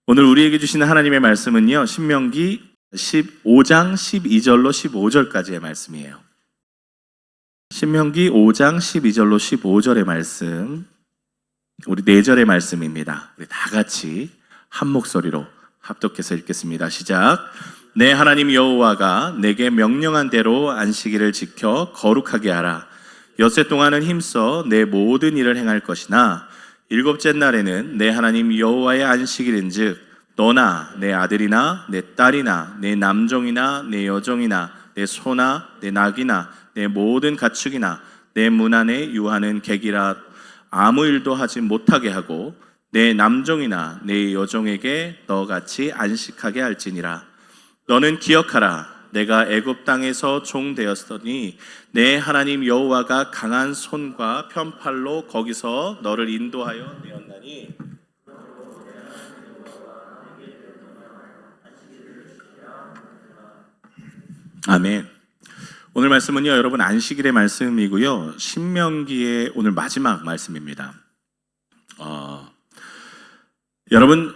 오늘 우리에게 주시는 하나님의 말씀은요, 신명기 15장 12절로 15절까지의 말씀이에요. 신명기 5장 12절로 15절의 말씀, 우리 4절의 말씀입니다. 우리 다 같이 한 목소리로 합독해서 읽겠습니다. 시작. 내 하나님 여호와가 내게 명령한 대로 안식일을 지켜 거룩하게 하라. 엿새 동안은 힘써 내 모든 일을 행할 것이나 일곱째 날에는 내 하나님 여호와의 안식일인즉 너나 내 아들이나 내 딸이나 내 남종이나 내 여종이나 내 소나 내 낙이나 내 모든 가축이나 내 문 안에 유하는 객이라 아무 일도 하지 못하게 하고 내 남종이나 내 여종에게 너같이 안식하게 할지니라. 너는 기억하라. 내가 애굽 땅에서 종 되었으니 내 하나님 여호와가 강한 손과 편팔로 거기서 너를 인도하여 내었나니 아멘. 오늘 말씀은요, 여러분 안식일의 말씀이고요, 신명기의 오늘 마지막 말씀입니다. 여러분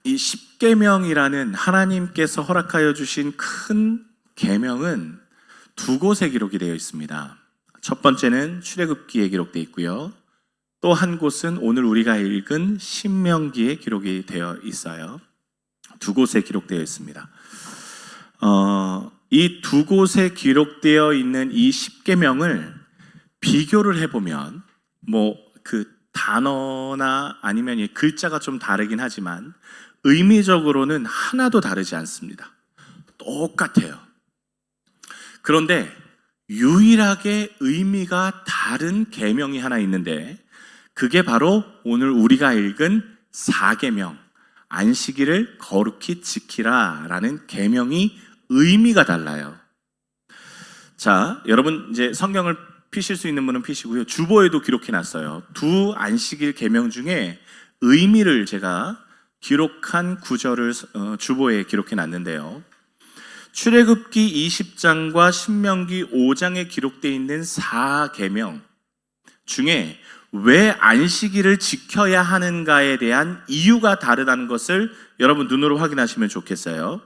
이 십계명이라는 하나님께서 허락하여 주신 큰 계명은 두 곳에 기록이 되어 있습니다. 첫 번째는 출애굽기에 기록되어 있고요, 또 한 곳은 오늘 우리가 읽은 신명기에 기록이 되어 있어요. 두 곳에 기록되어 있습니다. 이 두 곳에 기록되어 있는 이 십계명을 비교를 해보면 그 단어나 아니면 이 글자가 좀 다르긴 하지만 의미적으로는 하나도 다르지 않습니다. 똑같아요. 그런데 유일하게 의미가 다른 계명이 하나 있는데 그게 바로 오늘 우리가 읽은 사계명, 안식일을 거룩히 지키라 라는 계명이 의미가 달라요. 자, 여러분 이제 성경을 피실 수 있는 분은 피시고요, 주보에도 기록해 놨어요. 두 안식일 계명 중에 의미를 제가 기록한 구절을 주보에 기록해 놨는데요, 출애굽기 20장과 신명기 5장에 기록되어 있는 4계명 중에 왜 안식일을 지켜야 하는가에 대한 이유가 다르다는 것을 여러분 눈으로 확인하시면 좋겠어요.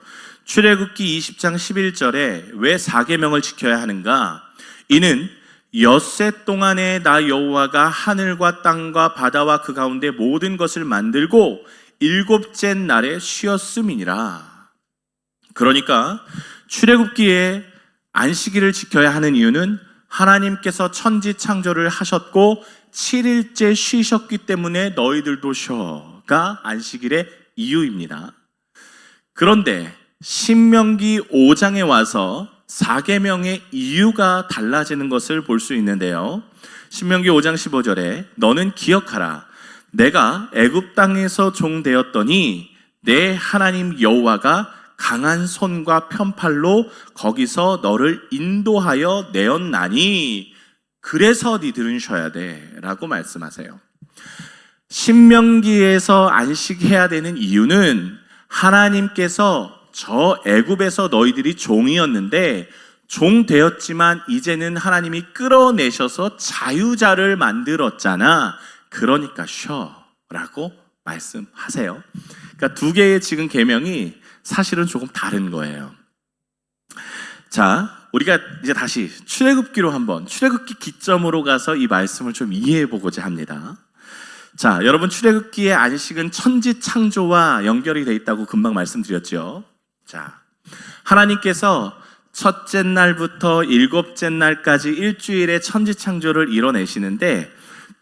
출애굽기 20장 11절에 왜 4계명을 지켜야 하는가? 이는 엿새 동안에 나 여호와가 하늘과 땅과 바다와 그 가운데 모든 것을 만들고 일곱째 날에 쉬었음이니라. 그러니까 출애굽기에 안식일을 지켜야 하는 이유는 하나님께서 천지 창조를 하셨고 7일째 쉬셨기 때문에 너희들도 쉬어가 안식일의 이유입니다. 그런데 신명기 5장에 와서 4계명의 이유가 달라지는 것을 볼 수 있는데요, 신명기 5장 15절에 너는 기억하라. 내가 애굽 땅에서 종 되었더니 내 하나님 여호와가 강한 손과 편팔로 거기서 너를 인도하여 내었나니 그래서 니들은 쉬어야 돼 라고 말씀하세요. 신명기에서 안식해야 되는 이유는 하나님께서 저 애굽에서 너희들이 종이었는데 종 되었지만 이제는 하나님이 끌어내셔서 자유자를 만들었잖아. 그러니까 쉬어라고 말씀하세요. 그러니까 두 개의 지금 계명이 사실은 조금 다른 거예요. 자, 우리가 이제 다시 출애굽기로 한번 출애굽기 기점으로 가서 이 말씀을 좀 이해해 보고자 합니다. 자, 여러분 출애굽기의 안식은 천지 창조와 연결이 돼 있다고 금방 말씀드렸죠. 자, 하나님께서 첫째 날부터 일곱째 날까지 일주일에 천지 창조를 이뤄내시는데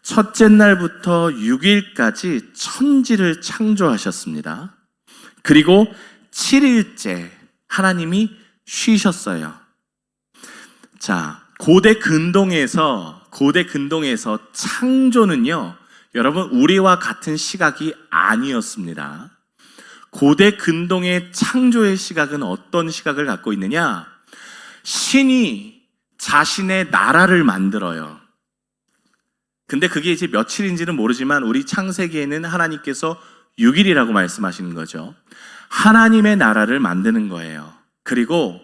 첫째 날부터 6일까지 천지를 창조하셨습니다. 그리고 7일째 하나님이 쉬셨어요. 자, 고대 근동에서 창조는요, 여러분 우리와 같은 시각이 아니었습니다. 고대 근동의 창조의 시각은 어떤 시각을 갖고 있느냐? 신이 자신의 나라를 만들어요. 근데 그게 이제 며칠인지는 모르지만 우리 창세기에는 하나님께서 6일이라고 말씀하시는 거죠. 하나님의 나라를 만드는 거예요. 그리고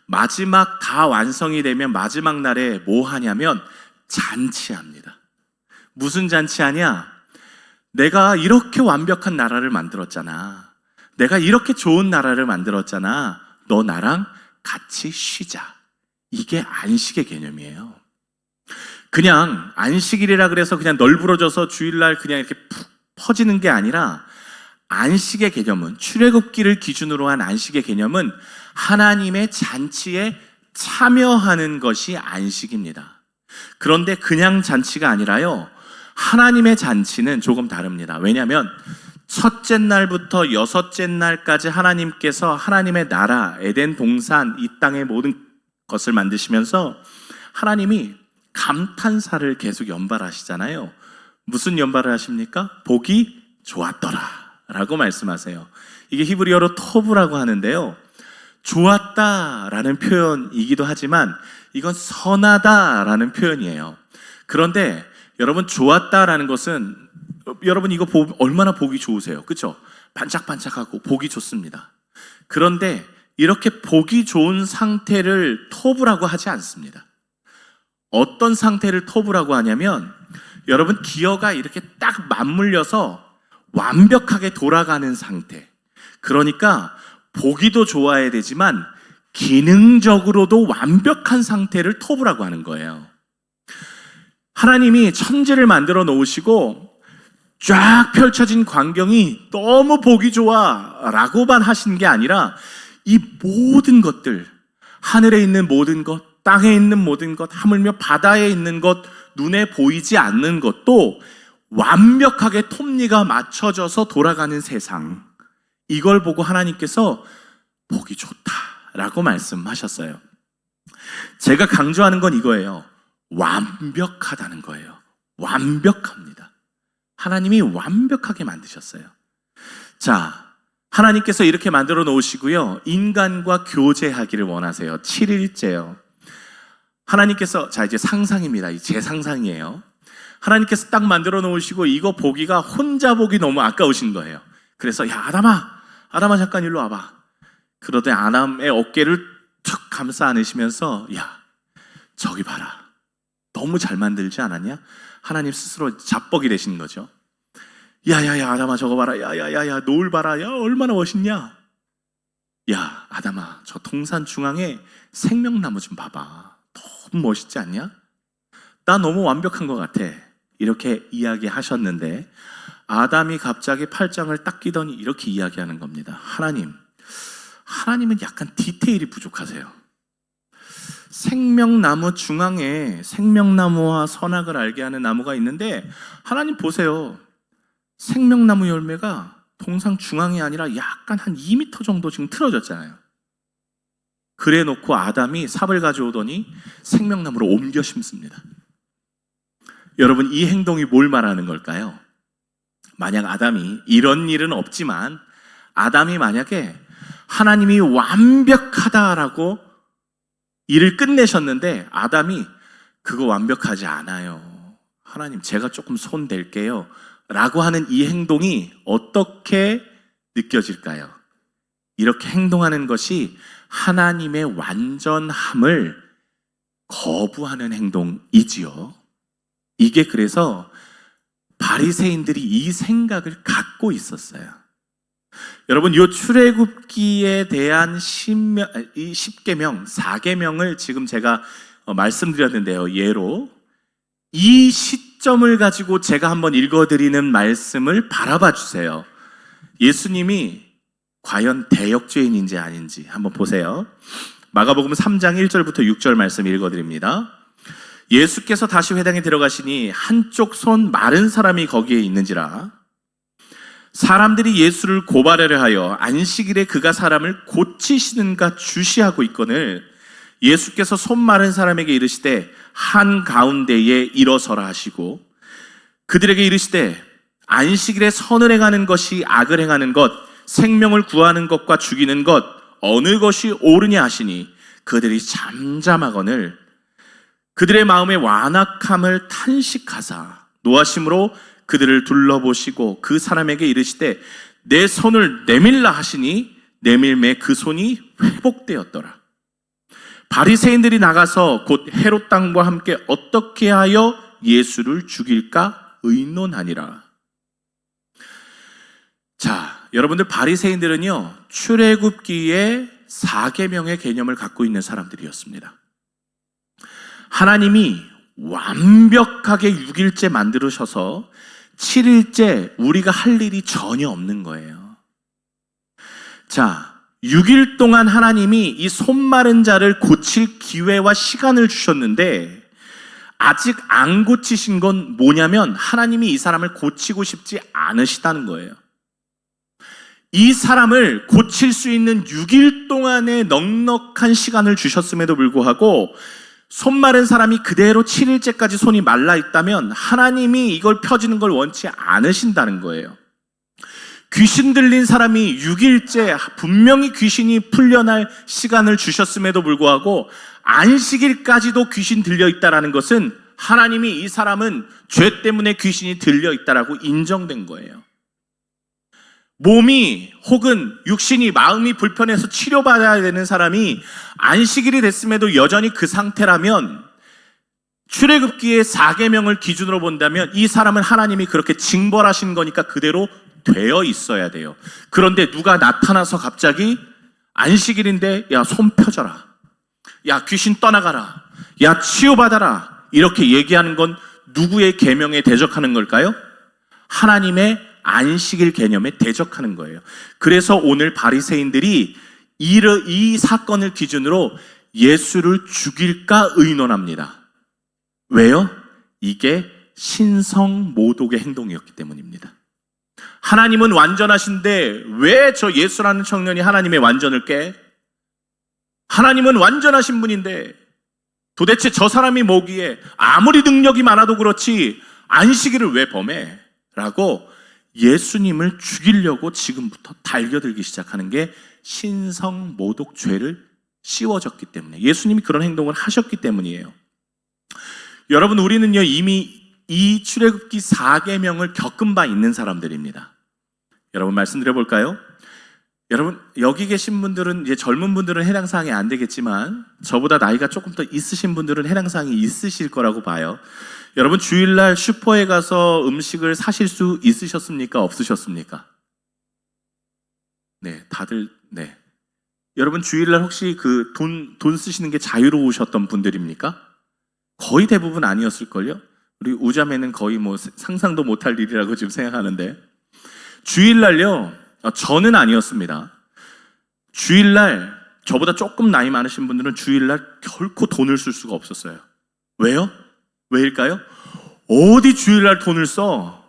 마지막 다 완성이 되면 마지막 날에 뭐 하냐면 잔치합니다. 무슨 잔치하냐? 내가 이렇게 완벽한 나라를 만들었잖아. 내가 이렇게 좋은 나라를 만들었잖아. 너 나랑 같이 쉬자. 이게 안식의 개념이에요. 그냥 안식일이라 그래서 그냥 널브러져서 주일날 그냥 이렇게 푹 퍼지는 게 아니라, 안식의 개념은, 출애굽기를 기준으로 한 안식의 개념은 하나님의 잔치에 참여하는 것이 안식입니다. 그런데 그냥 잔치가 아니라요, 하나님의 잔치는 조금 다릅니다. 왜냐하면 첫째 날부터 여섯째 날까지 하나님께서 하나님의 나라, 에덴 동산, 이 땅의 모든 것을 만드시면서 하나님이 감탄사를 계속 연발하시잖아요. 무슨 연발을 하십니까? 보기 좋았더라 라고 말씀하세요. 이게 히브리어로 토브라고 하는데요, 좋았다라는 표현이기도 하지만 이건 선하다라는 표현이에요. 그런데 여러분, 좋았다라는 것은, 여러분 이거 얼마나 보기 좋으세요? 그렇죠? 반짝반짝하고 보기 좋습니다. 그런데 이렇게 보기 좋은 상태를 토브라고 하지 않습니다. 어떤 상태를 토브라고 하냐면, 여러분 기어가 이렇게 딱 맞물려서 완벽하게 돌아가는 상태. 그러니까 보기도 좋아야 되지만 기능적으로도 완벽한 상태를 토브라고 하는 거예요. 하나님이 천지를 만들어 놓으시고 쫙 펼쳐진 광경이 너무 보기 좋아 라고만 하신 게 아니라, 이 모든 것들, 하늘에 있는 모든 것, 땅에 있는 모든 것, 하물며 바다에 있는 것, 눈에 보이지 않는 것도 완벽하게 톱니가 맞춰져서 돌아가는 세상, 이걸 보고 하나님께서 보기 좋다라고 말씀하셨어요. 제가 강조하는 건 이거예요. 완벽하다는 거예요. 완벽합니다. 하나님이 완벽하게 만드셨어요. 자, 하나님께서 이렇게 만들어 놓으시고요, 인간과 교제하기를 원하세요. 7일째요. 하나님께서, 자 이제 상상입니다. 제 상상이에요. 하나님께서 딱 만들어 놓으시고 이거 보기가, 혼자 보기 너무 아까우신 거예요. 그래서 야 아담아 잠깐 일로 와봐. 그러더니 아담의 어깨를 툭 감싸 안으시면서, 야 저기 봐라, 너무 잘 만들지 않았냐? 하나님 스스로 잡벅이 되시는 거죠. 야야야 아담아 저거 봐라. 야야야야 노을 봐라. 야 얼마나 멋있냐? 야 아담아 저 동산 중앙에 생명나무 좀 봐봐. 너무 멋있지 않냐? 나 너무 완벽한 것 같아. 이렇게 이야기하셨는데, 아담이 갑자기 팔짱을 딱 끼더니 이렇게 이야기하는 겁니다. 하나님은 약간 디테일이 부족하세요. 생명나무 중앙에 생명나무와 선악을 알게 하는 나무가 있는데, 하나님 보세요. 생명나무 열매가 동상 중앙이 아니라 약간 한 2m 정도 지금 틀어졌잖아요. 그래 놓고 아담이 삽을 가져오더니 생명나무로 옮겨 심습니다. 여러분 이 행동이 뭘 말하는 걸까요? 만약 아담이, 이런 일은 없지만 아담이 만약에 하나님이 완벽하다라고 일을 끝내셨는데, 아담이 그거 완벽하지 않아요, 하나님 제가 조금 손 댈게요 라고 하는 이 행동이 어떻게 느껴질까요? 이렇게 행동하는 것이 하나님의 완전함을 거부하는 행동이지요. 이게 그래서 바리새인들이 이 생각을 갖고 있었어요. 여러분 이 출애굽기에 대한 10계명, 4계명을 지금 제가 말씀드렸는데요. 예로 이 시점을 가지고 제가 한번 읽어드리는 말씀을 바라봐 주세요. 예수님이 과연 대역죄인인지 아닌지 한번 보세요. 마가복음 3장 1절부터 6절 말씀 읽어드립니다. 예수께서 다시 회당에 들어가시니 한쪽 손 마른 사람이 거기에 있는지라. 사람들이 예수를 고발하려 하여 안식일에 그가 사람을 고치시는가 주시하고 있거늘, 예수께서 손 마른 사람에게 이르시되 한가운데에 일어서라 하시고, 그들에게 이르시되 안식일에 선을 행하는 것이 악을 행하는 것, 생명을 구하는 것과 죽이는 것 어느 것이 옳으냐 하시니, 그들이 잠잠하거늘 그들의 마음의 완악함을 탄식하사 노하심으로 그들을 둘러보시고 그 사람에게 이르시되 내 손을 내밀라 하시니 내밀매 그 손이 회복되었더라. 바리새인들이 나가서 곧 헤롯 당과 함께 어떻게 하여 예수를 죽일까 의논하니라. 여러분들 바리새인들은요, 출애굽기의 4계명의 개념을 갖고 있는 사람들이었습니다. 하나님이 완벽하게 6일째 만들으셔서 7일째 우리가 할 일이 전혀 없는 거예요. 자, 6일 동안 하나님이 이 손 마른 자를 고칠 기회와 시간을 주셨는데 아직 안 고치신 건 뭐냐면 하나님이 이 사람을 고치고 싶지 않으시다는 거예요. 이 사람을 고칠 수 있는 6일 동안의 넉넉한 시간을 주셨음에도 불구하고 손 마른 사람이 그대로 7일째까지 손이 말라 있다면 하나님이 이걸 펴지는 걸 원치 않으신다는 거예요. 귀신 들린 사람이 6일째 분명히 귀신이 풀려날 시간을 주셨음에도 불구하고 안식일까지도 귀신 들려 있다라는 것은 하나님이 이 사람은 죄 때문에 귀신이 들려 있다라고 인정된 거예요. 몸이 혹은 육신이 마음이 불편해서 치료받아야 되는 사람이 안식일이 됐음에도 여전히 그 상태라면 출애굽기의 4계명을 기준으로 본다면 이 사람은 하나님이 그렇게 징벌하신 거니까 그대로 되어 있어야 돼요. 그런데 누가 나타나서 갑자기 안식일인데 야, 손 펴져라, 야, 귀신 떠나가라, 야, 치유받아라 이렇게 얘기하는 건 누구의 계명에 대적하는 걸까요? 하나님의 안식일 개념에 대적하는 거예요. 그래서 오늘 바리새인들이 이 사건을 기준으로 예수를 죽일까 의논합니다. 왜요? 이게 신성모독의 행동이었기 때문입니다. 하나님은 완전하신데 왜 저 예수라는 청년이 하나님의 완전을 깨? 하나님은 완전하신 분인데 도대체 저 사람이 뭐기에 아무리 능력이 많아도 그렇지 안식일을 왜 범해? 라고 예수님을 죽이려고 지금부터 달겨들기 시작하는 게 신성모독죄를 씌워졌기 때문에, 예수님이 그런 행동을 하셨기 때문이에요. 여러분, 우리는요 이미 이 출애굽기 4계명을 겪은 바 있는 사람들입니다. 여러분, 말씀드려 볼까요? 여러분, 여기 계신 분들은, 이제 젊은 분들은 해당 사항이 안 되겠지만 저보다 나이가 조금 더 있으신 분들은 해당 사항이 있으실 거라고 봐요. 여러분, 주일날 슈퍼에 가서 음식을 사실 수 있으셨습니까? 없으셨습니까? 네, 다들, 네. 여러분, 주일날 혹시 그 돈 쓰시는 게 자유로우셨던 분들입니까? 거의 대부분 아니었을걸요? 우리 우자매는 거의 뭐 상상도 못할 일이라고 지금 생각하는데, 주일날요, 저는 아니었습니다. 주일날, 저보다 조금 나이 많으신 분들은 주일날 결코 돈을 쓸 수가 없었어요. 왜요? 왜일까요? 어디 주일날 돈을 써?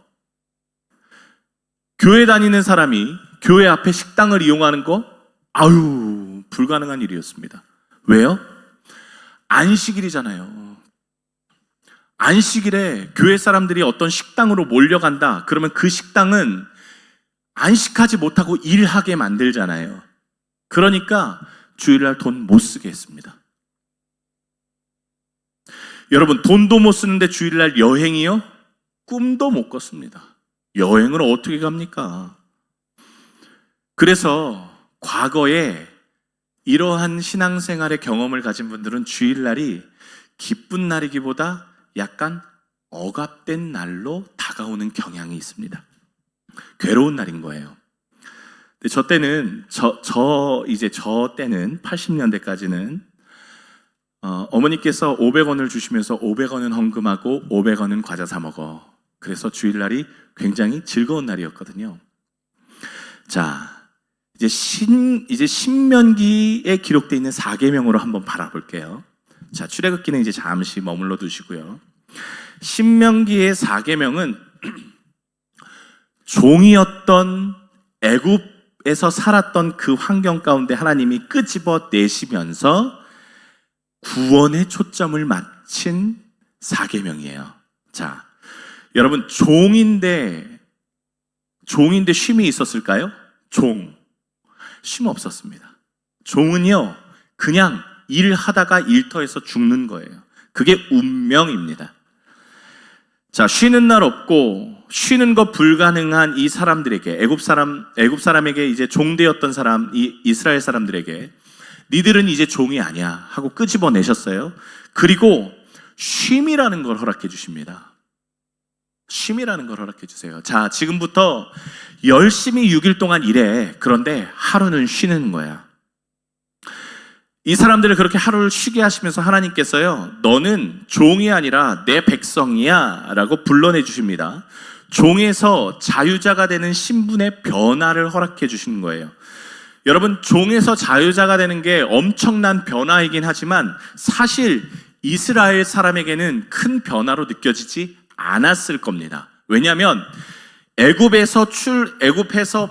교회 다니는 사람이 교회 앞에 식당을 이용하는 거? 아유, 불가능한 일이었습니다. 왜요? 안식일이잖아요. 안식일에 교회 사람들이 어떤 식당으로 몰려간다. 그러면 그 식당은 안식하지 못하고 일하게 만들잖아요. 그러니까 주일날 돈 못 쓰게 했습니다. 여러분, 돈도 못 쓰는데 주일날 여행이요? 꿈도 못 꿨습니다. 여행을 어떻게 갑니까? 그래서 과거에 이러한 신앙생활의 경험을 가진 분들은 주일날이 기쁜 날이기보다 약간 억압된 날로 다가오는 경향이 있습니다. 괴로운 날인 거예요. 근데 저 때는, 저 때는 80년대까지는 어머니께서 500원을 주시면서 500원은 헌금하고 500원은 과자 사 먹어. 그래서 주일날이 굉장히 즐거운 날이었거든요. 자, 이제 신명기에 기록되어 있는 4계명으로 한번 바라볼게요. 자, 출애굽기는 이제 잠시 머물러 두시고요. 신명기의 4계명은 종이었던 애굽에서 살았던 그 환경 가운데 하나님이 끄집어 내시면서 구원의 초점을 맞춘 4계명이에요. 자, 여러분, 종인데 쉼이 있었을까요? 쉼 없었습니다. 종은요, 그냥 일하다가 일터에서 죽는 거예요. 그게 운명입니다. 자, 쉬는 날 없고 쉬는 거 불가능한 이 사람들에게, 애굽 사람에게 이제 종되었던 사람, 이 이스라엘 사람들에게 니들은 이제 종이 아니야 하고 끄집어내셨어요. 그리고 쉼이라는 걸 허락해 주십니다. 쉼이라는 걸 허락해 주세요. 자, 지금부터 열심히 6일 동안 일해. 그런데 하루는 쉬는 거야. 이 사람들을 그렇게 하루를 쉬게 하시면서 하나님께서요, 너는 종이 아니라 내 백성이야 라고 불러내 주십니다. 종에서 자유자가 되는 신분의 변화를 허락해 주시는 거예요. 여러분, 종에서 자유자가 되는 게 엄청난 변화이긴 하지만 사실 이스라엘 사람에게는 큰 변화로 느껴지지 않았을 겁니다. 왜냐하면 애굽에서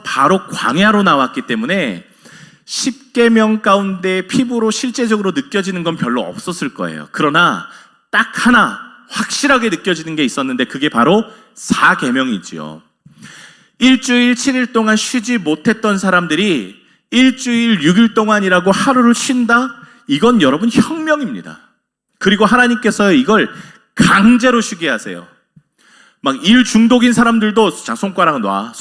바로 광야로 나왔기 때문에 10계명 가운데 피부로 실제적으로 느껴지는 건 별로 없었을 거예요. 그러나 딱 하나 확실하게 느껴지는 게 있었는데 그게 바로 4계명이지요. 일주일 7일 동안 쉬지 못했던 사람들이 일주일 6일 동안이라고 하루를 쉰다? 이건 여러분 혁명입니다. 그리고 하나님께서 이걸 강제로 쉬게 하세요. 막 일 중독인 사람들도 자, 손가락 놔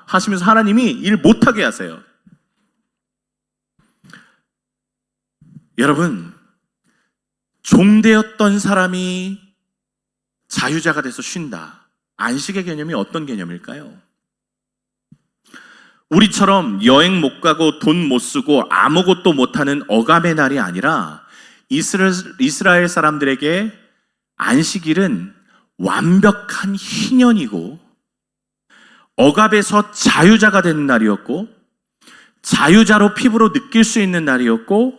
하시면서 하나님이 일 못하게 하세요. 여러분, 종되었던 사람이 자유자가 돼서 쉰다. 안식의 개념이 어떤 개념일까요? 우리처럼 여행 못 가고 돈 못 쓰고 아무것도 못하는 억압의 날이 아니라 이스라엘 사람들에게 안식일은 완벽한 희년이고 억압에서 자유자가 되는 날이었고 자유자로 피부로 느낄 수 있는 날이었고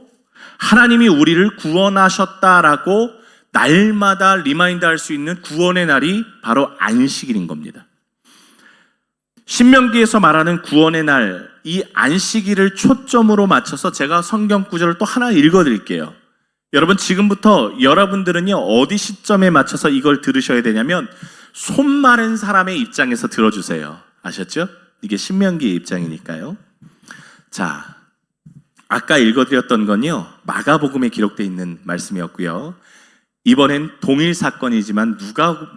하나님이 우리를 구원하셨다라고 날마다 리마인드 할 수 있는 구원의 날이 바로 안식일인 겁니다. 신명기에서 말하는 구원의 날, 이 안식일을 초점으로 맞춰서 제가 성경 구절을 또 하나 읽어드릴게요. 여러분, 지금부터 여러분들은요 어디 시점에 맞춰서 이걸 들으셔야 되냐면 손 마른 사람의 입장에서 들어주세요. 아셨죠? 이게 신명기의 입장이니까요. 자, 아까 읽어드렸던 건요 마가복음에 기록되어 있는 말씀이었고요. 이번엔 동일 사건이지만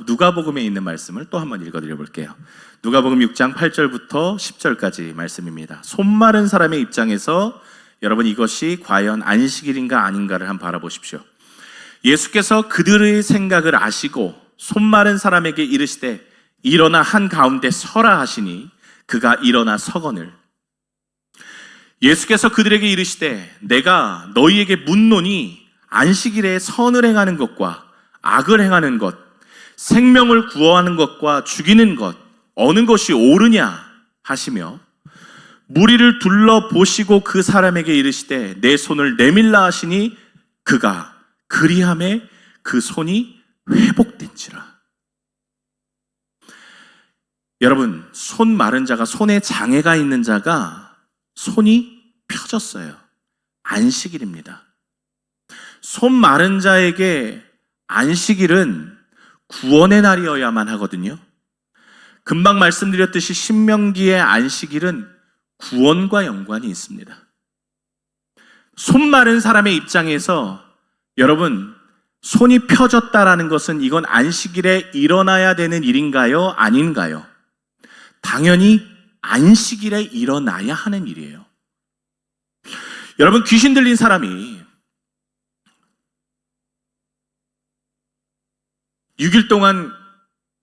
누가복음에 있는 말씀을 또 한번 읽어드려 볼게요. 누가복음 6장 8절부터 10절까지 말씀입니다. 손 마른 사람의 입장에서 여러분 이것이 과연 안식일인가 아닌가를 한번 바라보십시오. 예수께서 그들의 생각을 아시고 손 마른 사람에게 이르시되 일어나 한가운데 서라 하시니 그가 일어나 서거늘. 예수께서 그들에게 이르시되 내가 너희에게 묻노니 안식일에 선을 행하는 것과 악을 행하는 것, 생명을 구원하는 것과 죽이는 것 어느 것이 옳으냐 하시며 무리를 둘러보시고 그 사람에게 이르시되 내 손을 내밀라 하시니 그가 그리함에 그 손이 회복된지라. 여러분, 손 마른 자가, 손에 장애가 있는 자가 손이 펴졌어요. 안식일입니다. 손 마른 자에게 안식일은 구원의 날이어야만 하거든요. 금방 말씀드렸듯이 신명기의 안식일은 구원과 연관이 있습니다. 손 마른 사람의 입장에서 여러분, 손이 펴졌다라는 것은 이건 안식일에 일어나야 되는 일인가요? 아닌가요? 당연히 안식일에 일어나야 하는 일이에요. 여러분, 귀신 들린 사람이 6일 동안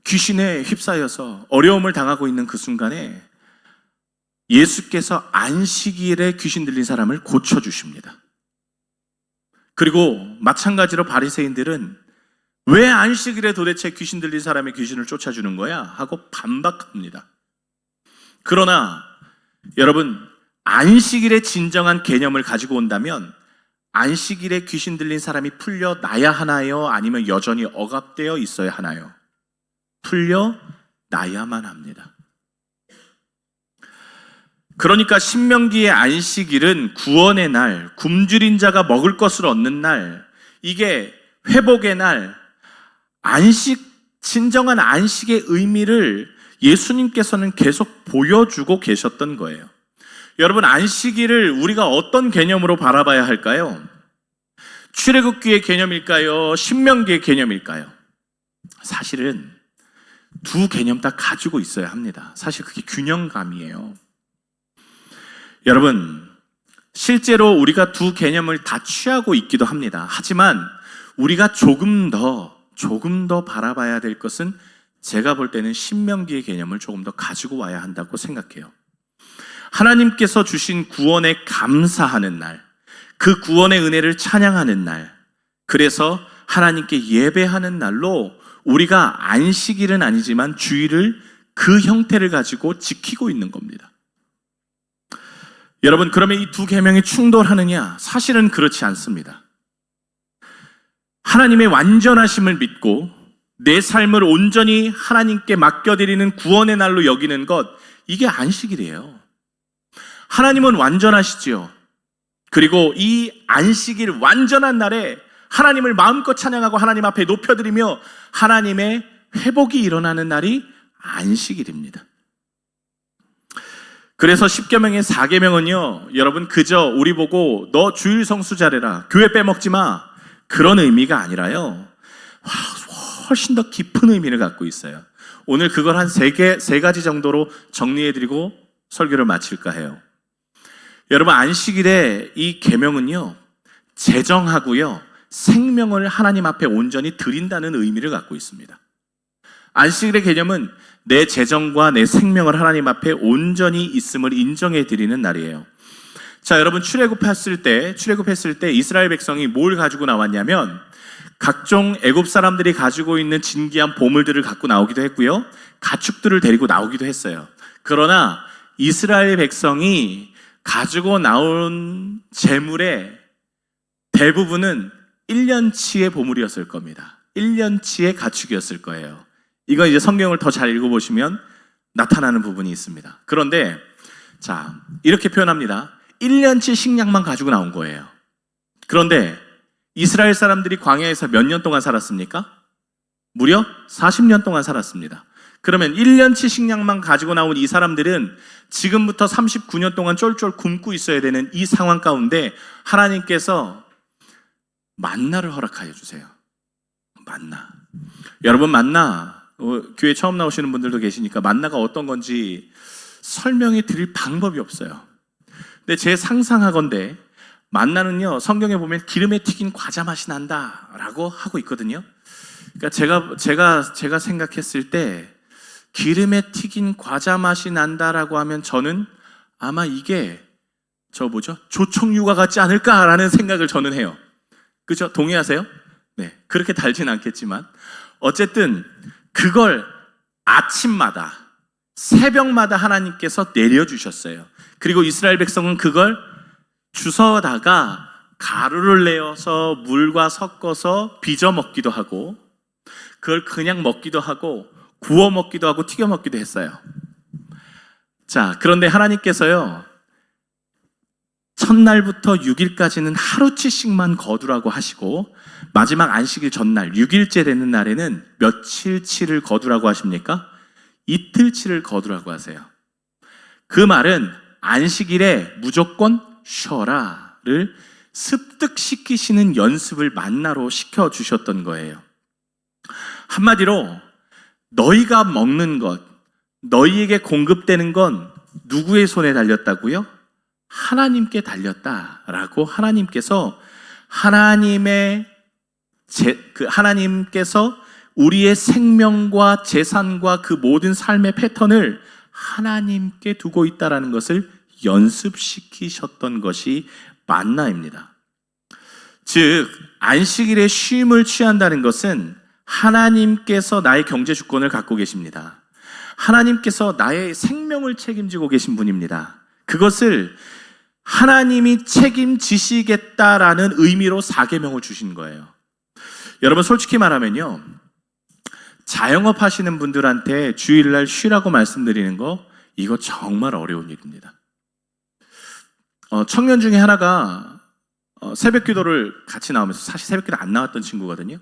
귀신에 휩싸여서 어려움을 당하고 있는 그 순간에 예수께서 안식일에 귀신 들린 사람을 고쳐주십니다. 그리고 마찬가지로 바리새인들은 왜 안식일에 도대체 귀신 들린 사람의 귀신을 쫓아주는 거야? 하고 반박합니다. 그러나 여러분, 안식일의 진정한 개념을 가지고 온다면 안식일에 귀신 들린 사람이 풀려나야 하나요? 아니면 여전히 억압되어 있어야 하나요? 풀려나야만 합니다. 그러니까 신명기의 안식일은 구원의 날, 굶주린 자가 먹을 것을 얻는 날, 이게 회복의 날, 진정한 안식의 의미를 예수님께서는 계속 보여주고 계셨던 거예요. 여러분, 안식일을 우리가 어떤 개념으로 바라봐야 할까요? 출애굽기의 개념일까요? 신명기의 개념일까요? 사실은 두 개념 다 가지고 있어야 합니다. 사실 그게 균형감이에요. 여러분, 실제로 우리가 두 개념을 다 취하고 있기도 합니다. 하지만 우리가 조금 더 바라봐야 될 것은 제가 볼 때는 신명기의 개념을 조금 더 가지고 와야 한다고 생각해요. 하나님께서 주신 구원에 감사하는 날, 그 구원의 은혜를 찬양하는 날, 그래서 하나님께 예배하는 날로 우리가 안식일은 아니지만 주일을 그 형태를 가지고 지키고 있는 겁니다. 여러분, 그러면 이 두 계명이 충돌하느냐? 사실은 그렇지 않습니다. 하나님의 완전하심을 믿고 내 삶을 온전히 하나님께 맡겨드리는 구원의 날로 여기는 것, 이게 안식일이에요. 하나님은 완전하시지요. 그리고 이 안식일 완전한 날에 하나님을 마음껏 찬양하고 하나님 앞에 높여드리며 하나님의 회복이 일어나는 날이 안식일입니다. 그래서 10계명의 4계명은요, 여러분 그저 우리 보고 너 주일 성수 잘해라, 교회 빼먹지 마, 그런 의미가 아니라요, 훨씬 더 깊은 의미를 갖고 있어요. 오늘 그걸 한 세 가지 정도로 정리해드리고 설교를 마칠까 해요. 여러분, 안식일의 이 계명은요, 제정하고요, 생명을 하나님 앞에 온전히 드린다는 의미를 갖고 있습니다. 안식일의 개념은 내 재정과 내 생명을 하나님 앞에 온전히 있음을 인정해 드리는 날이에요. 자, 여러분, 출애굽했을 때 이스라엘 백성이 뭘 가지고 나왔냐면 각종 애굽 사람들이 가지고 있는 진귀한 보물들을 갖고 나오기도 했고요, 가축들을 데리고 나오기도 했어요. 그러나 이스라엘 백성이 가지고 나온 재물의 대부분은 1년치의 보물이었을 겁니다. 1년치의 가축이었을 거예요. 이건 이제 성경을 더 잘 읽어보시면 나타나는 부분이 있습니다. 그런데 자, 이렇게 표현합니다. 1년치 식량만 가지고 나온 거예요. 그런데 이스라엘 사람들이 광야에서 몇 년 동안 살았습니까? 무려 40년 동안 살았습니다. 그러면 1년치 식량만 가지고 나온 이 사람들은 지금부터 39년 동안 쫄쫄 굶고 있어야 되는 이 상황 가운데 하나님께서 만나를 허락하여 주세요. 만나. 여러분, 만나, 교회 처음 나오시는 분들도 계시니까 만나가 어떤 건지 설명해 드릴 방법이 없어요. 근데 제 상상하건대 만나는요, 성경에 보면 기름에 튀긴 과자 맛이 난다라고 하고 있거든요. 그러니까 제가 생각했을 때 기름에 튀긴 과자 맛이 난다라고 하면 저는 아마 이게 조청유과 같지 않을까라는 생각을 저는 해요. 그렇죠? 동의하세요? 네, 그렇게 달진 않겠지만 어쨌든 그걸 아침마다 새벽마다 하나님께서 내려주셨어요. 그리고 이스라엘 백성은 그걸 주워다가 가루를 내어서 물과 섞어서 빚어 먹기도 하고 그걸 그냥 먹기도 하고 구워 먹기도 하고 튀겨 먹기도 했어요. 자, 그런데 하나님께서요, 첫날부터 6일까지는 하루치씩만 거두라고 하시고 마지막 안식일 전날 6일째 되는 날에는 며칠치를 거두라고 하십니까? 이틀치를 거두라고 하세요. 그 말은 안식일에 무조건 쉬어라를 습득시키시는 연습을 만나로 시켜주셨던 거예요. 한마디로 너희가 먹는 것, 너희에게 공급되는 건 누구의 손에 달렸다고요? 하나님께 달렸다라고 하나님께서 하나님께서 우리의 생명과 재산과 그 모든 삶의 패턴을 하나님께 두고 있다라는 것을 연습시키셨던 것이 만나입니다. 즉, 안식일에 쉼을 취한다는 것은 하나님께서 나의 경제 주권을 갖고 계십니다. 하나님께서 나의 생명을 책임지고 계신 분입니다. 그것을 하나님이 책임지시겠다라는 의미로 4계명을 주신 거예요. 여러분, 솔직히 말하면요, 자영업 하시는 분들한테 주일날 쉬라고 말씀드리는 거, 이거 정말 어려운 일입니다. 청년 중에 하나가 새벽 기도를 같이 나오면서, 사실 새벽 기도 안 나왔던 친구거든요.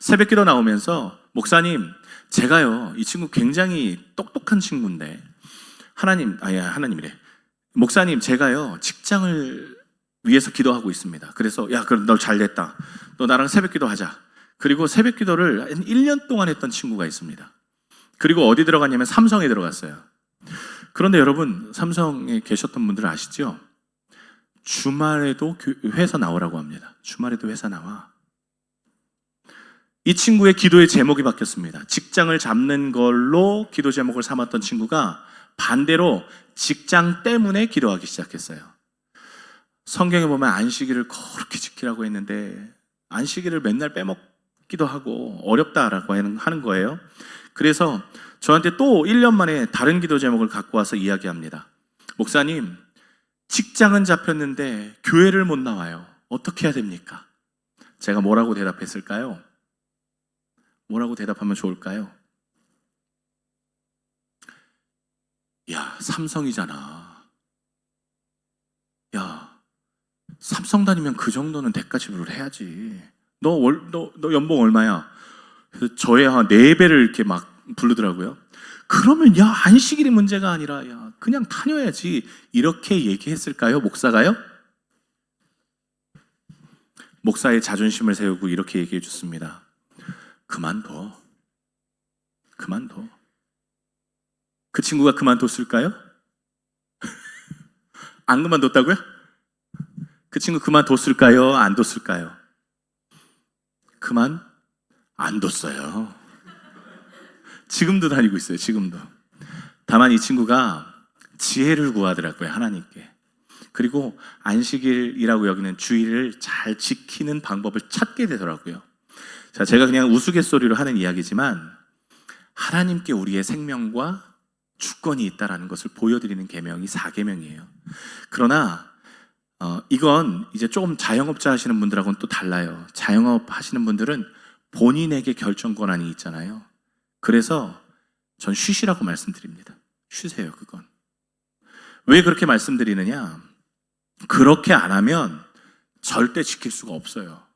새벽 기도 나오면서, 목사님, 제가요, 이 친구 굉장히 똑똑한 친구인데 하나님이래. 목사님, 제가요, 직장을 위해서 기도하고 있습니다. 그래서 야, 그럼 너 잘됐다. 너 나랑 새벽 기도하자. 그리고 새벽 기도를 한 1년 동안 했던 친구가 있습니다. 그리고 어디 들어갔냐면 삼성에 들어갔어요. 그런데 여러분, 삼성에 계셨던 분들 아시죠? 주말에도 회사 나오라고 합니다. 주말에도 회사 나와. 이 친구의 기도의 제목이 바뀌었습니다. 직장을 잡는 걸로 기도 제목을 삼았던 친구가 반대로 직장 때문에 기도하기 시작했어요. 성경에 보면 안식일을 그렇게 지키라고 했는데 안식일을 맨날 빼먹기도 하고 어렵다라고 하는 거예요. 그래서 저한테 또 1년 만에 다른 기도 제목을 갖고 와서 이야기합니다. 목사님, 직장은 잡혔는데 교회를 못 나와요. 어떻게 해야 됩니까? 제가 뭐라고 대답했을까요? 뭐라고 대답하면 좋을까요? 야, 삼성이잖아. 야, 삼성 다니면 그 정도는 대가 지불을 해야지. 너 연봉 얼마야? 그래서 저의 한 4배를 이렇게 막 부르더라고요. 그러면 야, 안식일이 문제가 아니라 야, 그냥 다녀야지. 이렇게 얘기했을까요? 목사가요? 목사의 자존심을 세우고 이렇게 얘기해 줬습니다. 그만둬. 그 친구가 그만뒀을까요? 안 그만뒀다고요? 그 친구 그만뒀을까요? 안 뒀을까요? 그만 안 뒀어요. 지금도 다니고 있어요. 지금도. 다만 이 친구가 지혜를 구하더라고요. 하나님께. 그리고 안식일이라고 여기는 주일을 잘 지키는 방법을 찾게 되더라고요. 자, 제가 그냥 우스갯소리로 하는 이야기지만 하나님께 우리의 생명과 주권이 있다라는 것을 보여드리는 계명이 4계명이에요. 그러나 이건 이제 조금 자영업자 하시는 분들하고는 또 달라요. 자영업 하시는 분들은 본인에게 결정 권한이 있잖아요. 그래서 전 쉬시라고 말씀드립니다. 쉬세요, 그건. 왜 그렇게 말씀드리느냐? 그렇게 안 하면 절대 지킬 수가 없어요.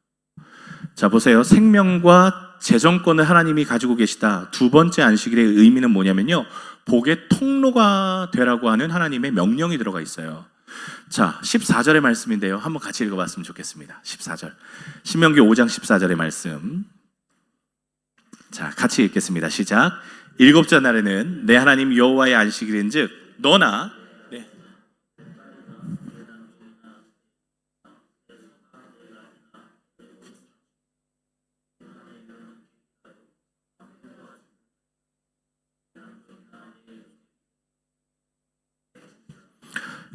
자, 보세요. 생명과 재정권을 하나님이 가지고 계시다. 두 번째 안식일의 의미는 뭐냐면요, 복의 통로가 되라고 하는 하나님의 명령이 들어가 있어요. 자, 14절의 말씀인데요, 한번 같이 읽어봤으면 좋겠습니다. 14절, 신명기 5장 14절의 말씀. 자, 같이 읽겠습니다. 시작. 일곱째 날에는 내 하나님 여호와의 안식일인즉 너나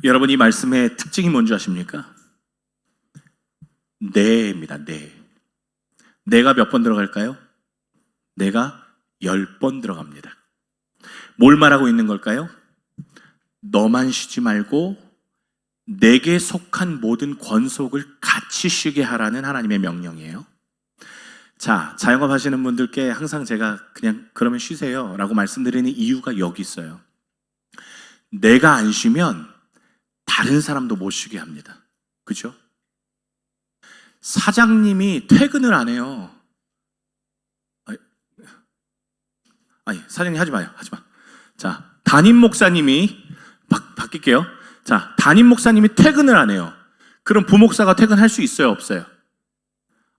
여러분, 이 말씀의 특징이 뭔지 아십니까? 네입니다. 네. 네가 몇 번 들어갈까요? 네가 10번 들어갑니다. 뭘 말하고 있는 걸까요? 너만 쉬지 말고 내게 속한 모든 권속을 같이 쉬게 하라는 하나님의 명령이에요. 자, 자영업 하시는 분들께 항상 제가 그냥 그러면 쉬세요 라고 말씀드리는 이유가 여기 있어요. 내가 안 쉬면 다른 사람도 못 쉬게 합니다. 그죠? 사장님이 퇴근을 안 해요. 아니, 사장님 하지 마요. 하지 마. 자, 담임 목사님이 바뀔게요. 자, 담임 목사님이 퇴근을 안 해요. 그럼 부목사가 퇴근할 수 있어요, 없어요?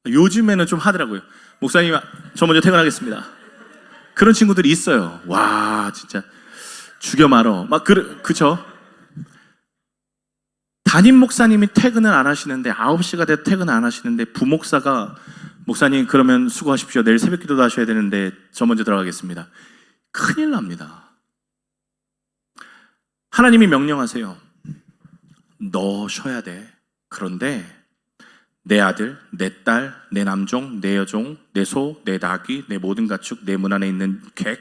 요즘에는 좀 하더라고요. 목사님, 저 먼저 퇴근하겠습니다. 그런 친구들이 있어요. 와, 진짜 죽여 말어. 막 그쵸? 담임 목사님이 퇴근을 안 하시는데 9시가 돼도 퇴근 안 하시는데 부목사가 목사님 그러면 수고하십시오. 내일 새벽 기도도 하셔야 되는데 저 먼저 들어가겠습니다. 큰일 납니다. 하나님이 명령하세요. 너 쉬어야 돼. 그런데 내 아들, 내 딸, 내 남종, 내 여종, 내 소, 내 나귀, 내 모든 가축, 내 문 안에 있는 객,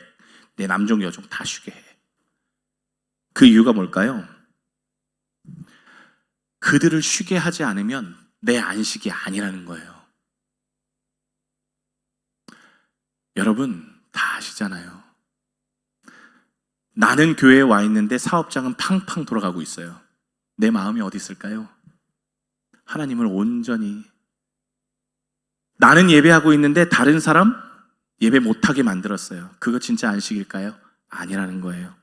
내 남종, 여종 다 쉬게 해. 그 이유가 뭘까요? 그들을 쉬게 하지 않으면 내 안식이 아니라는 거예요. 여러분 다 아시잖아요. 나는 교회에 와 있는데 사업장은 팡팡 돌아가고 있어요. 내 마음이 어디 있을까요? 하나님을 온전히. 나는 예배하고 있는데 다른 사람 예배 못하게 만들었어요. 그거 진짜 안식일까요? 아니라는 거예요.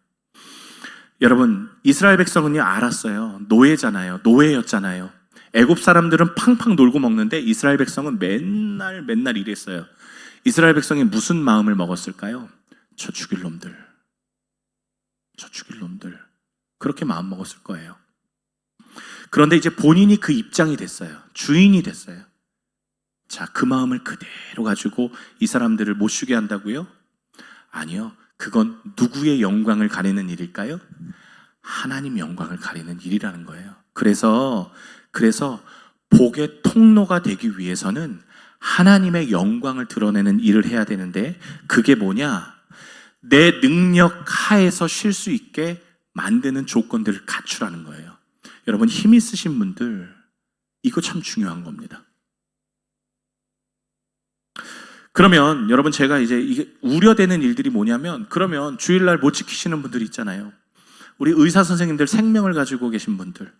여러분, 이스라엘 백성은요 알았어요. 노예잖아요. 노예였잖아요. 애굽 사람들은 팡팡 놀고 먹는데 이스라엘 백성은 맨날 일했어요. 이스라엘 백성이 무슨 마음을 먹었을까요? 저 죽일 놈들. 그렇게 마음 먹었을 거예요. 그런데 이제 본인이 그 입장이 됐어요. 주인이 됐어요. 자, 그 마음을 그대로 가지고 이 사람들을 못 쉬게 한다고요? 아니요. 그건 누구의 영광을 가리는 일일까요? 하나님 영광을 가리는 일이라는 거예요. 그래서 복의 통로가 되기 위해서는 하나님의 영광을 드러내는 일을 해야 되는데, 그게 뭐냐? 내 능력 하에서 쉴 수 있게 만드는 조건들을 갖추라는 거예요. 여러분, 힘 있으신 분들, 이거 참 중요한 겁니다. 그러면 여러분, 제가 이제 이게 우려되는 일들이 뭐냐면, 그러면 주일날 못 지키시는 분들이 있잖아요. 우리 의사 선생님들, 생명을 가지고 계신 분들,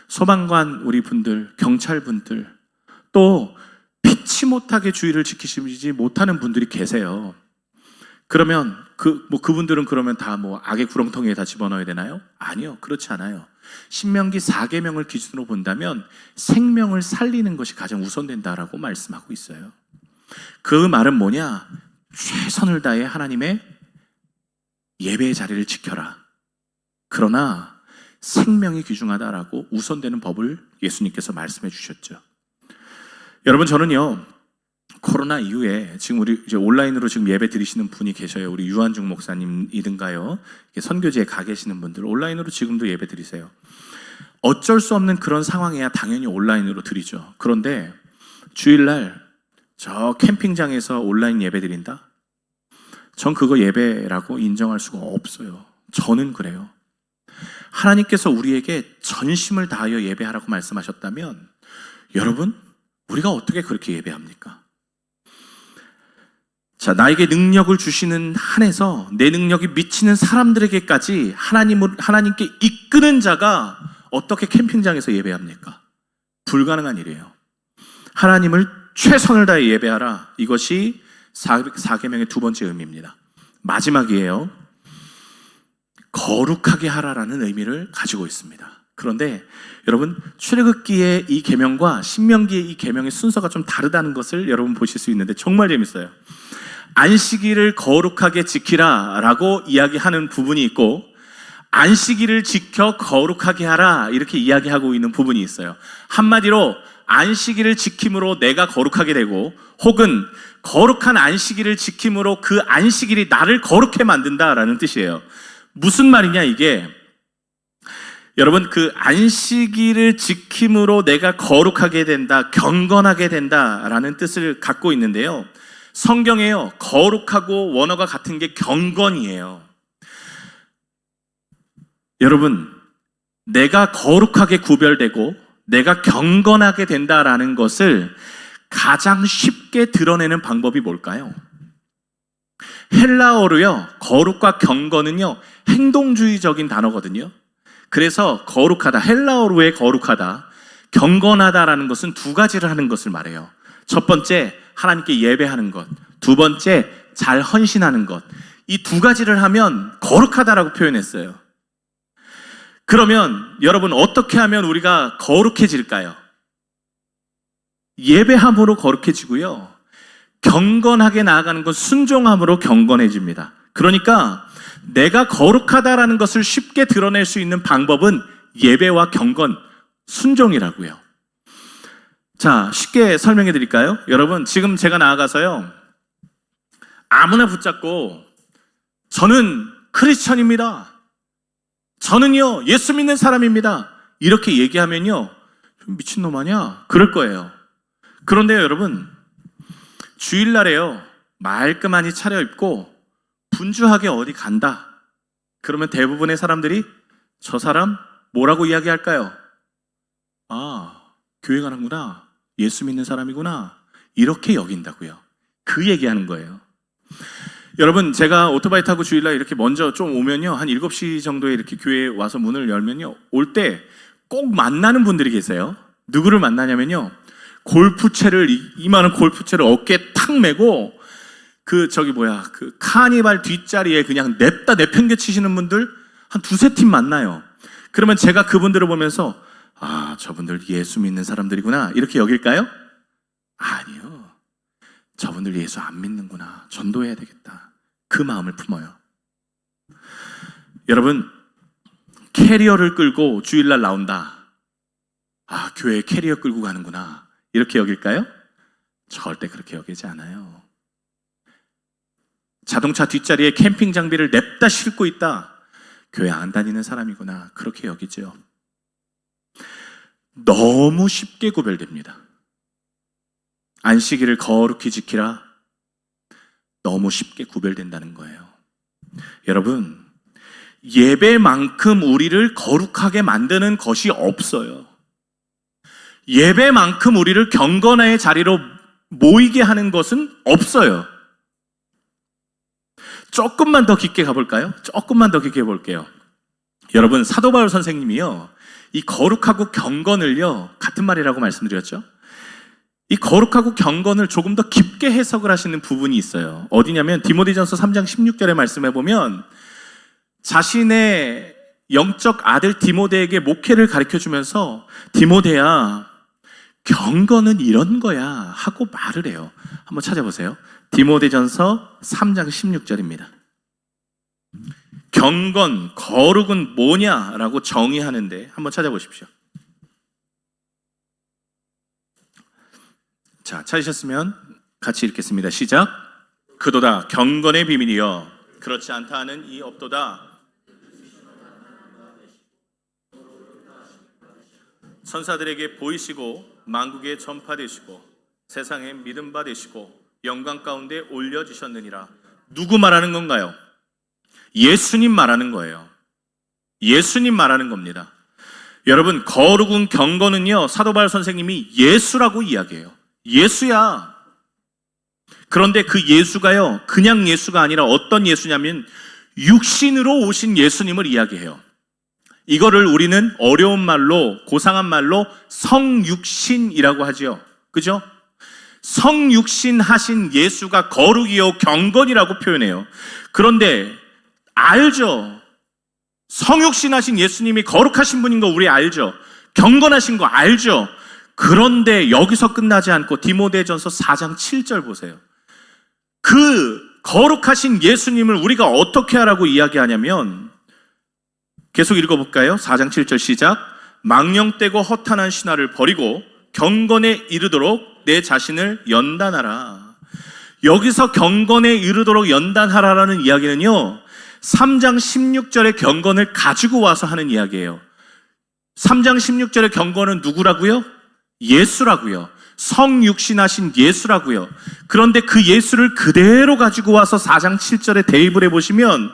소방관 우리 분들, 경찰 분들, 또 피치 못하게 주의를 지키시지 못하는 분들이 계세요. 그러면 그분들은 그러면 다 악의 구렁텅이에 다 집어넣어야 되나요? 아니요, 그렇지 않아요. 신명기 4계명을 기준으로 본다면 생명을 살리는 것이 가장 우선된다라고 말씀하고 있어요. 그 말은 뭐냐? 최선을 다해 하나님의 예배의 자리를 지켜라. 그러나 생명이 귀중하다라고 우선되는 법을 예수님께서 말씀해 주셨죠. 여러분, 저는요, 코로나 이후에 지금 우리 이제 온라인으로 지금 예배 드리시는 분이 계셔요. 우리 유한중 목사님이든가요, 선교지에 가 계시는 분들 온라인으로 지금도 예배 드리세요. 어쩔 수 없는 그런 상황이야 당연히 온라인으로 드리죠. 그런데 주일날 저 캠핑장에서 온라인 예배 드린다? 전 그거 예배라고 인정할 수가 없어요. 저는 그래요. 하나님께서 우리에게 전심을 다하여 예배하라고 말씀하셨다면, 여러분, 우리가 어떻게 그렇게 예배합니까? 자, 나에게 능력을 주시는 한에서 내 능력이 미치는 사람들에게까지 하나님께 이끄는 자가 어떻게 캠핑장에서 예배합니까? 불가능한 일이에요. 하나님을 최선을 다해 예배하라. 이것이 4계명의 두 번째 의미입니다. 마지막이에요. 거룩하게 하라라는 의미를 가지고 있습니다. 그런데 여러분, 출애굽기의 이 계명과 신명기의 이 계명의 순서가 좀 다르다는 것을 여러분 보실 수 있는데 정말 재밌어요. 안식일을 거룩하게 지키라라고 이야기하는 부분이 있고, 안식일을 지켜 거룩하게 하라 이렇게 이야기하고 있는 부분이 있어요. 한마디로 안식일을 지킴으로 내가 거룩하게 되고, 혹은 거룩한 안식일을 지킴으로 그 안식일이 나를 거룩해 만든다라는 뜻이에요. 무슨 말이냐 이게? 여러분, 그 안식일을 지킴으로 내가 거룩하게 된다, 경건하게 된다라는 뜻을 갖고 있는데요, 성경에요, 거룩하고 원어가 같은 게 경건이에요. 여러분, 내가 거룩하게 구별되고 내가 경건하게 된다라는 것을 가장 쉽게 드러내는 방법이 뭘까요? 헬라어로요, 거룩과 경건은요, 행동주의적인 단어거든요. 그래서 거룩하다, 헬라어로의 거룩하다, 경건하다라는 것은 두 가지를 하는 것을 말해요. 첫 번째, 하나님께 예배하는 것. 두 번째, 잘 헌신하는 것. 이 두 가지를 하면 거룩하다라고 표현했어요. 그러면 여러분, 어떻게 하면 우리가 거룩해질까요? 예배함으로 거룩해지고요, 경건하게 나아가는 건 순종함으로 경건해집니다. 그러니까 내가 거룩하다라는 것을 쉽게 드러낼 수 있는 방법은 예배와 경건, 순종이라고요. 자, 쉽게 설명해 드릴까요? 여러분, 지금 제가 나아가서요, 아무나 붙잡고 저는 크리스천입니다, 저는요 예수 믿는 사람입니다, 이렇게 얘기하면요, 미친놈 아니야? 그럴 거예요. 그런데요, 여러분, 주일날에요 말끔하니 차려입고 분주하게 어디 간다, 그러면 대부분의 사람들이 저 사람 뭐라고 이야기할까요? 아, 교회 가는구나, 예수 믿는 사람이구나, 이렇게 여긴다고요. 그 얘기하는 거예요. 여러분, 제가 오토바이 타고 주일날 이렇게 먼저 좀 오면요, 한 7시 정도에 이렇게 교회에 와서 문을 열면요, 올 때 꼭 만나는 분들이 계세요. 누구를 만나냐면요, 골프채를, 이만한 골프채를 어깨에 탁 메고 그 카니발 뒷자리에 그냥 냅다 내팽개치시는 분들 한 두세 팀 만나요. 그러면 제가 그분들을 보면서 아, 저분들 예수 믿는 사람들이구나 이렇게 여길까요? 아니요, 저분들 예수 안 믿는구나, 전도해야 되겠다, 그 마음을 품어요. 여러분, 캐리어를 끌고 주일날 나온다, 아, 교회에 캐리어 끌고 가는구나, 이렇게 여길까요? 절대 그렇게 여기지 않아요. 자동차 뒷자리에 캠핑 장비를 냅다 싣고 있다. 교회 안 다니는 사람이구나. 그렇게 여기죠. 너무 쉽게 구별됩니다. 안식일을 거룩히 지키라. 너무 쉽게 구별된다는 거예요. 여러분, 예배만큼 우리를 거룩하게 만드는 것이 없어요. 예배만큼 우리를 경건의 자리로 모이게 하는 것은 없어요. 조금만 더 깊게 가볼까요? 조금만 더 깊게 볼게요. 여러분, 사도 바울 선생님이요, 이 거룩하고 경건을요, 같은 말이라고 말씀드렸죠? 이 거룩하고 경건을 조금 더 깊게 해석을 하시는 부분이 있어요. 어디냐면 디모데전서 3장 16절의 말씀에 보면 자신의 영적 아들 디모데에게 목회를 가르쳐주면서 디모데야, 경건은 이런 거야 하고 말을 해요. 한번 찾아보세요. 디모데전서 3장 16절입니다. 경건, 거룩은 뭐냐라고 정의하는데 한번 찾아보십시오. 자, 찾으셨으면 같이 읽겠습니다. 시작. 그도다 경건의 비밀이여 그렇지 않다 하는 이 없도다. 천사들에게 보이시고 만국에 전파되시고 세상에 믿음 받으시고 영광 가운데 올려주셨느니라. 누구 말하는 건가요? 예수님 말하는 거예요. 예수님 말하는 겁니다. 여러분, 거룩은 경건은요, 사도 바울 선생님이 예수라고 이야기해요. 예수야. 그런데 그 예수가요, 그냥 예수가 아니라 어떤 예수냐면 육신으로 오신 예수님을 이야기해요. 이거를 우리는 어려운 말로, 고상한 말로 성육신이라고 하죠. 그죠? 성육신 하신 예수가 거룩이요 경건이라고 표현해요. 그런데 알죠? 성육신 하신 예수님이 거룩하신 분인 거 우리 알죠? 경건하신 거 알죠? 그런데 여기서 끝나지 않고 디모데전서 4장 7절 보세요. 그 거룩하신 예수님을 우리가 어떻게 하라고 이야기하냐면, 계속 읽어볼까요? 4장 7절 시작. 망령되고 허탄한 신화를 버리고 경건에 이르도록 내 자신을 연단하라. 여기서 경건에 이르도록 연단하라라는 이야기는요, 3장 16절의 경건을 가지고 와서 하는 이야기예요. 3장 16절의 경건은 누구라고요? 예수라고요. 성육신하신 예수라고요. 그런데 그 예수를 그대로 가지고 와서 4장 7절에 대입을 해보시면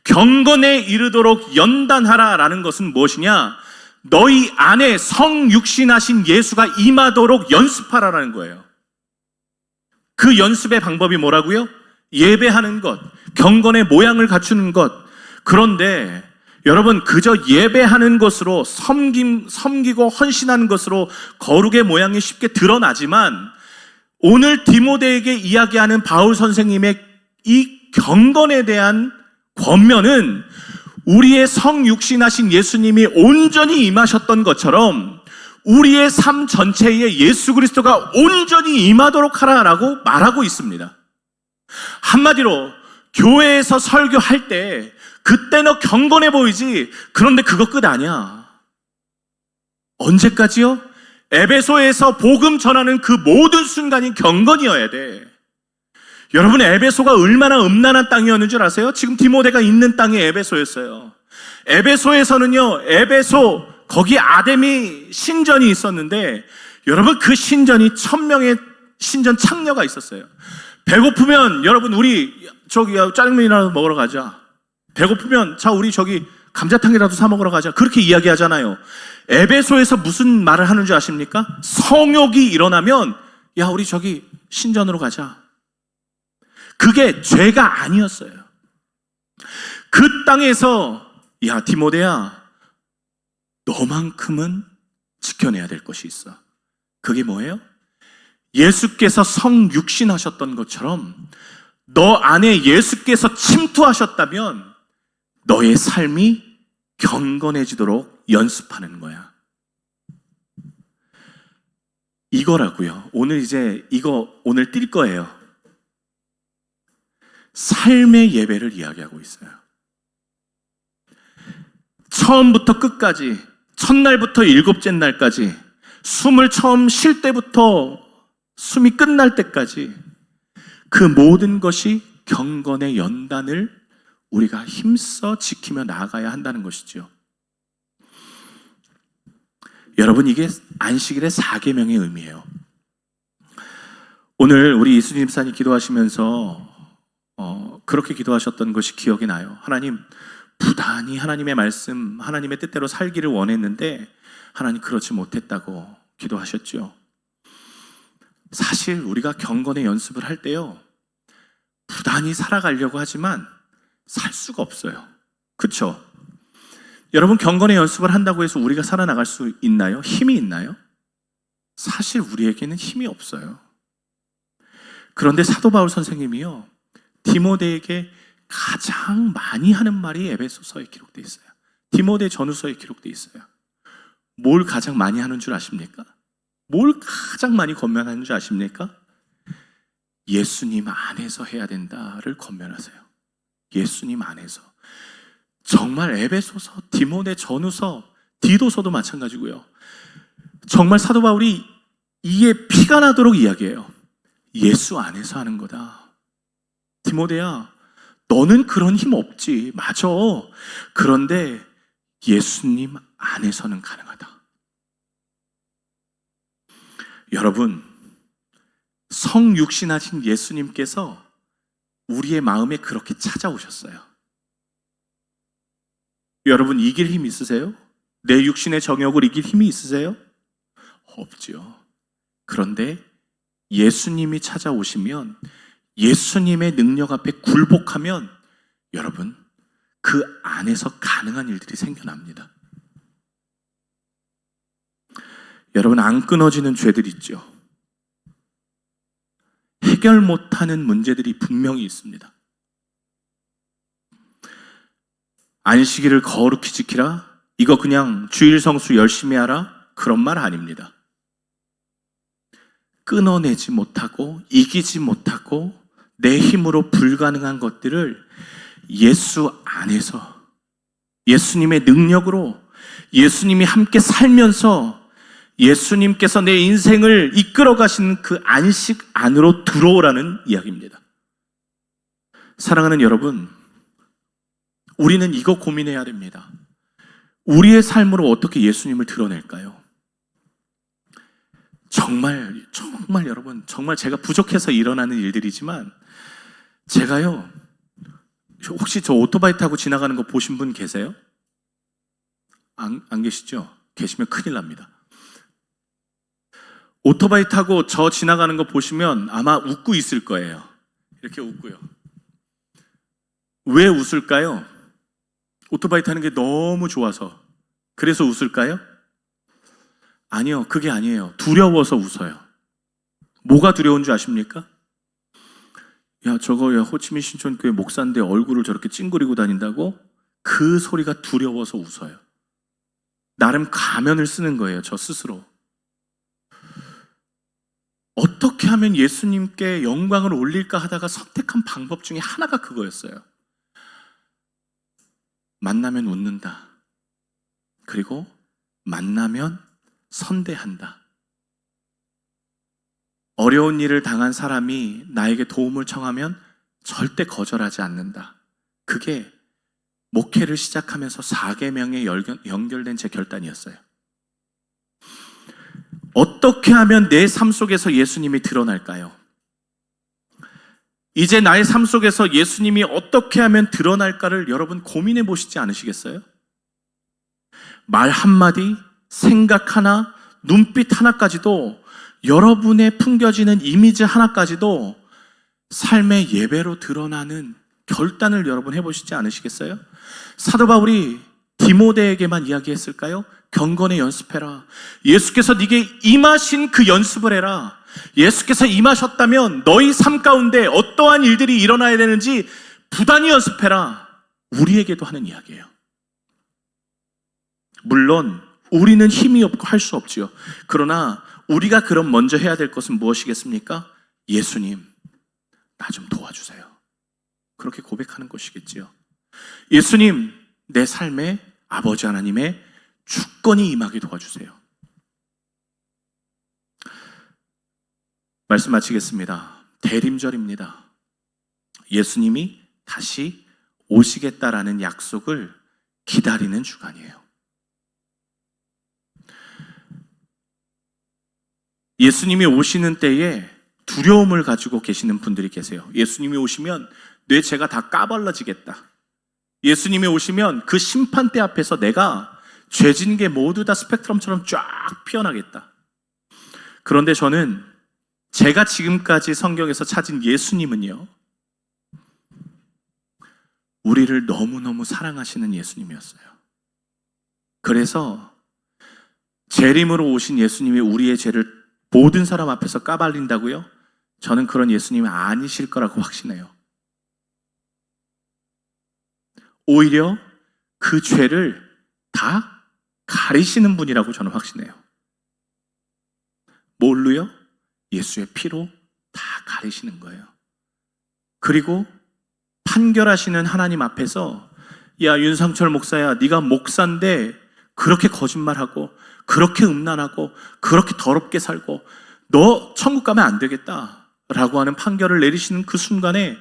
경건에 이르도록 연단하라라는 것은 무엇이냐? 너희 안에 성육신하신 예수가 임하도록 연습하라라는 거예요. 그 연습의 방법이 뭐라고요? 예배하는 것, 경건의 모양을 갖추는 것. 그런데 여러분, 그저 예배하는 것으로 섬기고 헌신하는 것으로 거룩의 모양이 쉽게 드러나지만, 오늘 디모데에게 이야기하는 바울 선생님의 이 경건에 대한 권면은 우리의 성육신하신 예수님이 온전히 임하셨던 것처럼 우리의 삶 전체에 예수 그리스도가 온전히 임하도록 하라라고 말하고 있습니다. 한마디로 교회에서 설교할 때 그때 너 경건해 보이지, 그런데 그거 끝 아니야. 언제까지요? 에베소에서 복음 전하는 그 모든 순간이 경건이어야 돼. 여러분, 에베소가 얼마나 음란한 땅이었는 줄 아세요? 지금 디모데가 있는 땅이 에베소였어요. 에베소에서는요, 거기 아데미 신전이 있었는데, 여러분, 그 신전이 1000명의 신전 창녀가 있었어요. 배고프면 여러분, 우리 저기 짜장면이라도 먹으러 가자. 배고프면 자, 우리 저기 감자탕이라도 사 먹으러 가자. 그렇게 이야기하잖아요. 에베소에서 무슨 말을 하는 줄 아십니까? 성욕이 일어나면 야, 우리 저기 신전으로 가자. 그게 죄가 아니었어요. 그 땅에서 야, 디모데야, 너만큼은 지켜내야 될 것이 있어. 그게 뭐예요? 예수께서 성육신하셨던 것처럼 너 안에 예수께서 침투하셨다면 너의 삶이 경건해지도록 연습하는 거야. 이거라고요. 오늘 오늘 뛸 거예요. 삶의 예배를 이야기하고 있어요. 처음부터 끝까지, 첫날부터 일곱째 날까지, 숨을 처음 쉴 때부터 숨이 끝날 때까지 그 모든 것이 경건의 연단을 우리가 힘써 지키며 나아가야 한다는 것이죠. 여러분, 이게 안식일의 4계명의 의미예요. 오늘 우리 이수진 집사님 기도하시면서 그렇게 기도하셨던 것이 기억이 나요. 하나님, 부단히 하나님의 말씀, 하나님의 뜻대로 살기를 원했는데 하나님 그렇지 못했다고 기도하셨죠. 사실 우리가 경건의 연습을 할 때요, 부단히 살아가려고 하지만 살 수가 없어요. 그렇죠? 여러분, 경건의 연습을 한다고 해서 우리가 살아나갈 수 있나요? 힘이 있나요? 사실 우리에게는 힘이 없어요. 그런데 사도 바울 선생님이요, 디모데에게 가장 많이 하는 말이 에베소서에 기록되어 있어요. 디모데 전후서에 기록되어 있어요. 뭘 가장 많이 하는 줄 아십니까? 뭘 가장 많이 권면하는 줄 아십니까? 예수님 안에서 해야 된다를 권면하세요. 예수님 안에서. 정말 에베소서, 디모데 전후서, 디도서도 마찬가지고요. 정말 사도 바울이 이에 피가 나도록 이야기해요. 예수 안에서 하는 거다. 디모데야, 너는 그런 힘 없지. 맞아. 그런데 예수님 안에서는 가능하다. 여러분, 성육신하신 예수님께서 우리의 마음에 그렇게 찾아오셨어요. 여러분, 이길 힘 있으세요? 내 육신의 정욕을 이길 힘이 있으세요? 없죠. 그런데 예수님이 찾아오시면, 예수님의 능력 앞에 굴복하면 여러분, 그 안에서 가능한 일들이 생겨납니다. 여러분, 안 끊어지는 죄들 있죠. 해결 못하는 문제들이 분명히 있습니다. 안식일을 거룩히 지키라? 이거 그냥 주일 성수 열심히 하라? 그런 말 아닙니다. 끊어내지 못하고 이기지 못하고 내 힘으로 불가능한 것들을 예수 안에서, 예수님의 능력으로, 예수님이 함께 살면서 예수님께서 내 인생을 이끌어 가시는 그 안식 안으로 들어오라는 이야기입니다. 사랑하는 여러분, 우리는 이거 고민해야 됩니다. 우리의 삶으로 어떻게 예수님을 드러낼까요? 정말 여러분, 정말 제가 부족해서 일어나는 일들이지만, 제가요, 혹시 저 오토바이 타고 지나가는 거 보신 분 계세요? 안 계시죠? 계시면 큰일 납니다. 오토바이 타고 저 지나가는 거 보시면 아마 웃고 있을 거예요. 이렇게 웃고요. 왜 웃을까요? 오토바이 타는 게 너무 좋아서. 그래서 웃을까요? 아니요, 그게 아니에요. 두려워서 웃어요. 뭐가 두려운 줄 아십니까? 야, 저거 호치민 신촌교회 목사인데 얼굴을 저렇게 찡그리고 다닌다고? 그 소리가 두려워서 웃어요. 나름 가면을 쓰는 거예요, 저 스스로. 어떻게 하면 예수님께 영광을 올릴까 하다가 선택한 방법 중에 하나가 그거였어요. 만나면 웃는다. 그리고 만나면 선대한다. 어려운 일을 당한 사람이 나에게 도움을 청하면 절대 거절하지 않는다. 그게 목회를 시작하면서 4계명에 연결된 제 결단이었어요. 어떻게 하면 내 삶 속에서 예수님이 드러날까요? 이제 나의 삶 속에서 예수님이 어떻게 하면 드러날까를 여러분 고민해 보시지 않으시겠어요? 말 한마디, 생각 하나, 눈빛 하나까지도, 여러분의 풍겨지는 이미지 하나까지도 삶의 예배로 드러나는 결단을 여러분 해보시지 않으시겠어요? 사도 바울이 디모데에게만 이야기했을까요? 경건에 연습해라. 예수께서 네게 임하신 그 연습을 해라. 예수께서 임하셨다면 너희 삶 가운데 어떠한 일들이 일어나야 되는지 부단히 연습해라. 우리에게도 하는 이야기예요. 물론 우리는 힘이 없고 할 수 없지요. 그러나 우리가 그럼 먼저 해야 될 것은 무엇이겠습니까? 예수님, 나 좀 도와주세요. 그렇게 고백하는 것이겠지요. 예수님, 내 삶에 아버지 하나님의 주권이 임하게 도와주세요. 말씀 마치겠습니다. 대림절입니다. 예수님이 다시 오시겠다라는 약속을 기다리는 주간이에요. 예수님이 오시는 때에 두려움을 가지고 계시는 분들이 계세요. 예수님이 오시면 내 죄가 다 까발려지겠다. 예수님이 오시면 그 심판대 앞에서 내가 죄진 게 모두 다 스펙트럼처럼 쫙 피어나겠다. 그런데 저는 제가 지금까지 성경에서 찾은 예수님은요, 우리를 너무너무 사랑하시는 예수님이었어요. 그래서 재림으로 오신 예수님이 우리의 죄를 모든 사람 앞에서 까발린다고요? 저는 그런 예수님이 아니실 거라고 확신해요. 오히려 그 죄를 다 가리시는 분이라고 저는 확신해요. 뭘로요? 예수의 피로 다 가리시는 거예요. 그리고 판결하시는 하나님 앞에서 야, 윤상철 목사야, 네가 목사인데 그렇게 거짓말하고 그렇게 음란하고 그렇게 더럽게 살고 너 천국 가면 안 되겠다 라고 하는 판결을 내리시는 그 순간에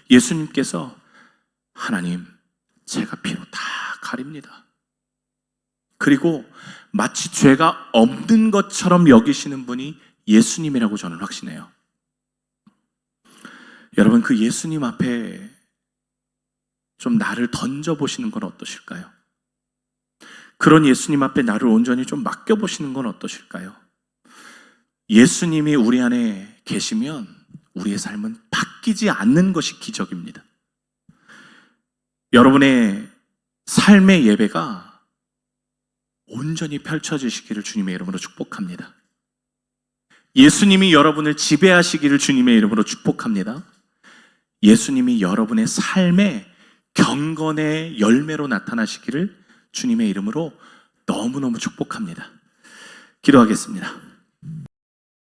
예수님께서 하나님, 제가 피로 다 가립니다. 그리고 마치 죄가 없는 것처럼 여기시는 분이 예수님이라고 저는 확신해요. 여러분, 그 예수님 앞에 좀 나를 던져보시는 건 어떠실까요? 그런 예수님 앞에 나를 온전히 좀 맡겨보시는 건 어떠실까요? 예수님이 우리 안에 계시면 우리의 삶은 바뀌지 않는 것이 기적입니다. 여러분의 삶의 예배가 온전히 펼쳐지시기를 주님의 이름으로 축복합니다. 예수님이 여러분을 지배하시기를 주님의 이름으로 축복합니다. 예수님이 여러분의 삶의 경건의 열매로 나타나시기를 주님의 이름으로 너무너무 축복합니다. 기도하겠습니다.